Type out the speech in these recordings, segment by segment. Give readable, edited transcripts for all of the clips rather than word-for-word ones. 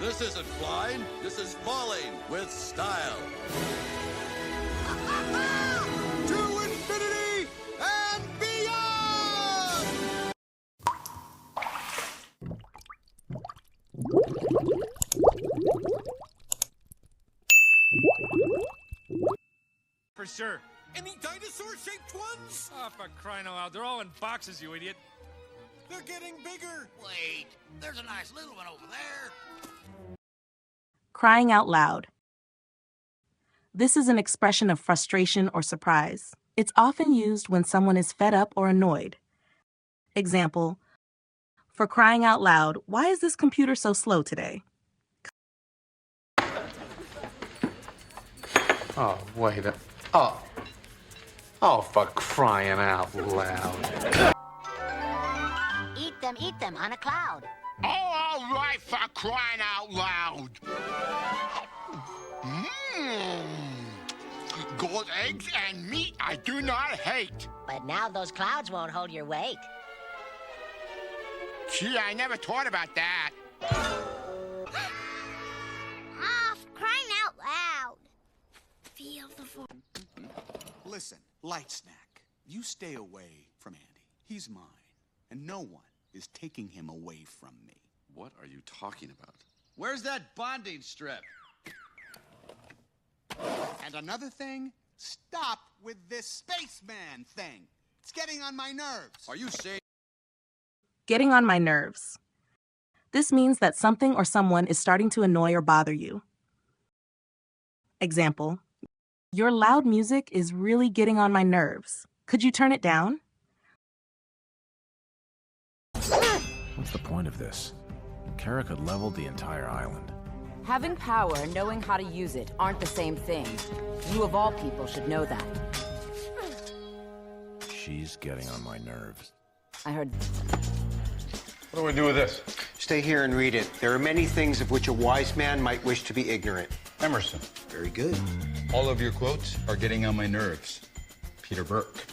This isn't flying, this is falling with style. To infinity and beyond! For sure. Any dinosaur-shaped ones? Oh, for crying out loud. They're all in boxes, you idiot. They're getting bigger. Wait, there's a nice little one over there. Crying out loud. This is an expression of frustration or surprise. It's often used when someone is fed up or annoyed. Example, for crying out loud, why is this computer so slow today? Oh, wait. Oh, for crying out loud. Eat them on a cloud. Oh, all right, for crying out loud. Gold eggs and meat I do not hate. But now those clouds won't hold your weight. Gee, I never thought about that. Crying out loud. Feel the force. Listen, Light Snack, you stay away from Andy. He's mine, and no one is taking him away from me. What are you talking about? Where's that bonding strip? And another thing, stop with this spaceman thing. It's getting on my nerves. Are you saying? Getting on my nerves. This means that something or someone is starting to annoy or bother you. Example, your loud music is really getting on my nerves. Could you turn it down? What's the point of this? Kara could level the entire island. Having power and knowing how to use it aren't the same thing. You of all people should know that. She's getting on my nerves. I heard... What do we do with this? Stay here and read it. There are many things of which a wise man might wish to be ignorant. Emerson. Very good. All of your quotes are getting on my nerves. Peter Burke.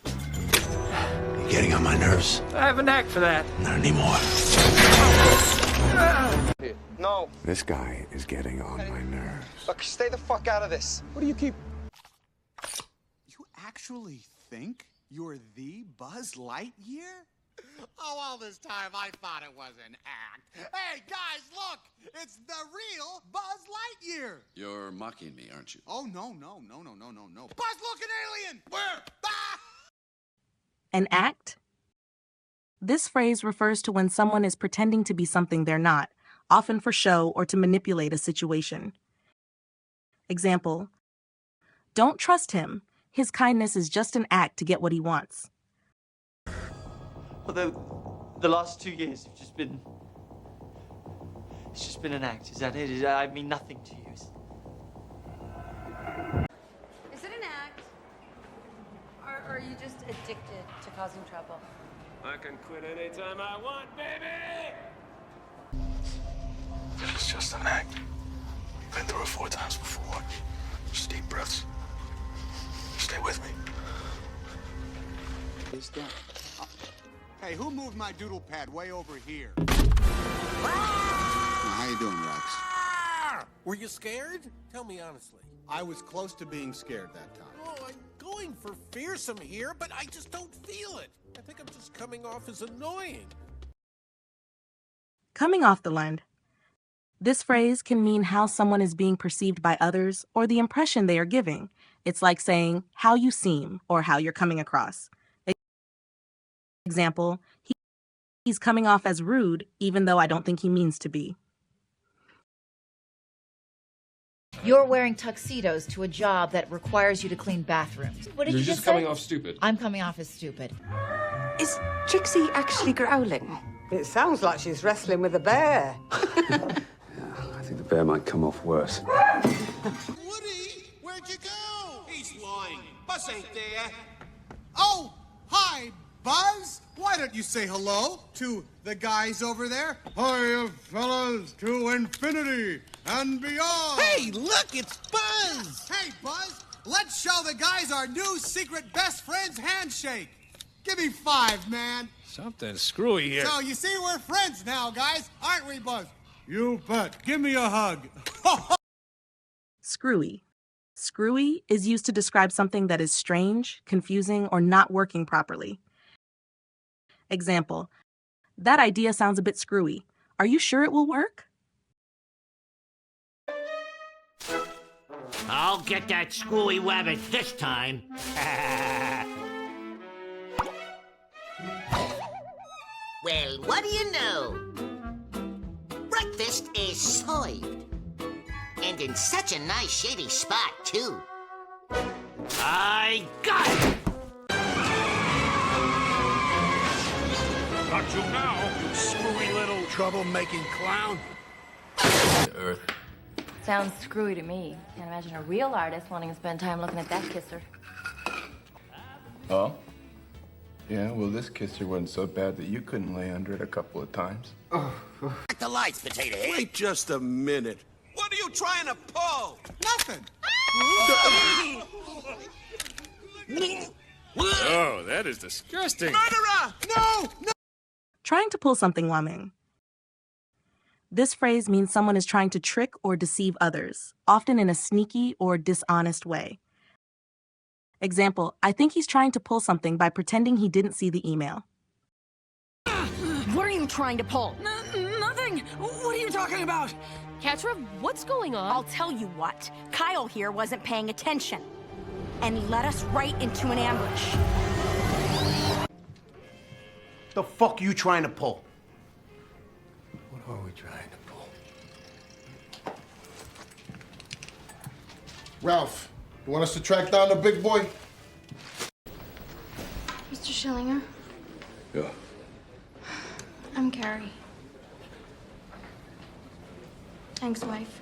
You're getting on my nerves. I have a knack for that. Not anymore. No. This guy is getting on my nerves. Look, stay the fuck out of this. What do you keep... You actually think you're the Buzz Lightyear? Oh, all this time I thought it was an act. Hey, guys, look! It's the real Buzz Lightyear! You're mocking me, aren't you? Oh, no. Buzz, look, an alien! Where? Ah! An act? This phrase refers to when someone is pretending to be something they're not, often for show or to manipulate a situation. Example, don't trust him. His kindness is just an act to get what he wants. Although the last 2 years have just been... It's just been an act, is that it? I mean nothing to you. Is it an act? Or are you just addicted to causing trouble? I can quit anytime I want, baby! It's just an act. Been through it 4 times before. Just deep breaths. Stay with me. Is that... Hey, who moved my doodle pad way over here? How you doing, Rex? Were you scared? Tell me honestly. I was close to being scared that time. Oh, I'm going for fearsome here, but I just don't feel it. I think I'm just coming off as annoying. Coming off the land. This phrase can mean how someone is being perceived by others or the impression they are giving. It's like saying how you seem or how you're coming across. Example, he's coming off as rude, even though I don't think he means to be. You're wearing tuxedos to a job that requires you to clean bathrooms. What did you just say? You're just coming off stupid. I'm coming off as stupid. Is Trixie actually growling? It sounds like she's wrestling with a bear. I think the bear might come off worse. Woody, where'd you go? He's lying. Buzz ain't there. Oh, hi, Buzz. Why don't you say hello to the guys over there? Hiya, fellas, to infinity and beyond. Hey, look, it's Buzz. Hey, Buzz, let's show the guys our new secret best friends handshake. Give me 5, man. Something screwy here. So, you see, we're friends now, guys, aren't we, Buzz? You bet. Give me a hug. Screwy. Screwy is used to describe something that is strange, confusing, or not working properly. Example, that idea sounds a bit screwy. Are you sure it will work? I'll get that screwy rabbit this time. Well, what do you know? Breakfast is served. And in such a nice shady spot, too. I got it! Got you now, you screwy little troublemaking clown. Earth. Sounds screwy to me. Can't imagine a real artist wanting to spend time looking at that kisser. Oh? Yeah, well, this kisser wasn't so bad that you couldn't lay under it a couple of times. Back the lights, potato head. Wait just a minute. What are you trying to pull? Nothing. Oh, that is disgusting. Murderer! No! No! Trying to pull something, Waming. This phrase means someone is trying to trick or deceive others, often in a sneaky or dishonest way. Example, I think he's trying to pull something by pretending he didn't see the email. What are you trying to pull? Nothing! What are you talking about? Ketra, what's going on? I'll tell you what. Kyle here wasn't paying attention and led us right into an ambush. The fuck are you trying to pull? What are we trying to pull? Ralph, you want us to track down the big boy? Mr. Schillinger, Yeah. I'm Carrie. Ex-wife.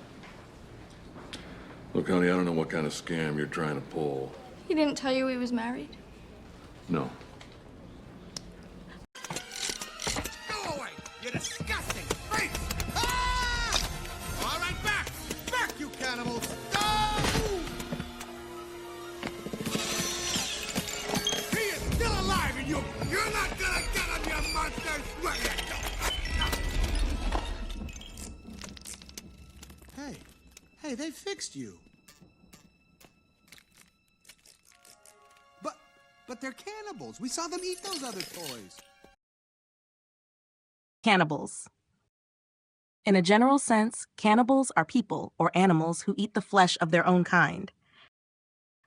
Look, honey, I don't know what kind of scam you're trying to pull. He didn't tell you he was married? No. Go away, you disgusting freak! Ah! All right, back! Back, you cannibals! Go! He is still alive, and you're not gonna get him, you monsters! Hey, they fixed you. But they're cannibals. We saw them eat those other toys. Cannibals. In a general sense, cannibals are people or animals who eat the flesh of their own kind.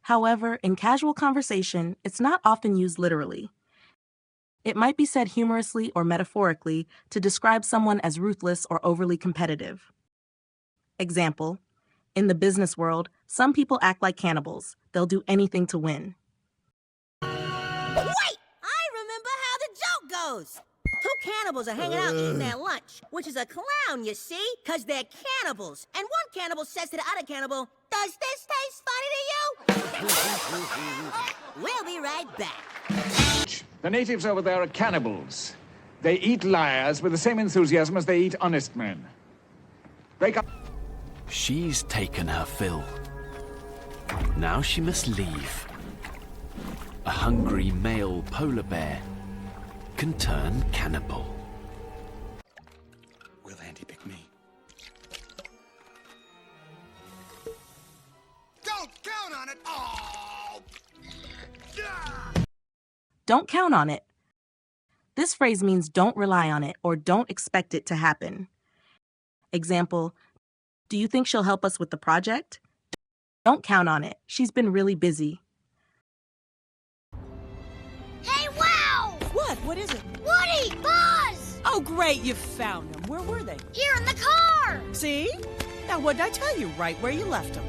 However, in casual conversation, it's not often used literally. It might be said humorously or metaphorically to describe someone as ruthless or overly competitive. Example, in the business world, some people act like cannibals. They'll do anything to win. Wait! I remember how the joke goes. Two cannibals are hanging out eating their lunch, which is a clown, you see, because they're cannibals. And one cannibal says to the other cannibal, "Does this taste funny to you?" We'll be right back. The natives over there are cannibals. They eat liars with the same enthusiasm as they eat honest men. Break up. She's taken her fill. Now she must leave. A hungry male polar bear can turn cannibal. Will Andy pick me? Don't count on it! Oh! Don't count on it. This phrase means don't rely on it or don't expect it to happen. Example, do you think she'll help us with the project? Don't count on it. She's been really busy. Hey, wow! What? What is it? Woody! Buzz! Oh, great, you found them. Where were they? Here in the car! See? Now, what did I tell you? Right where you left them.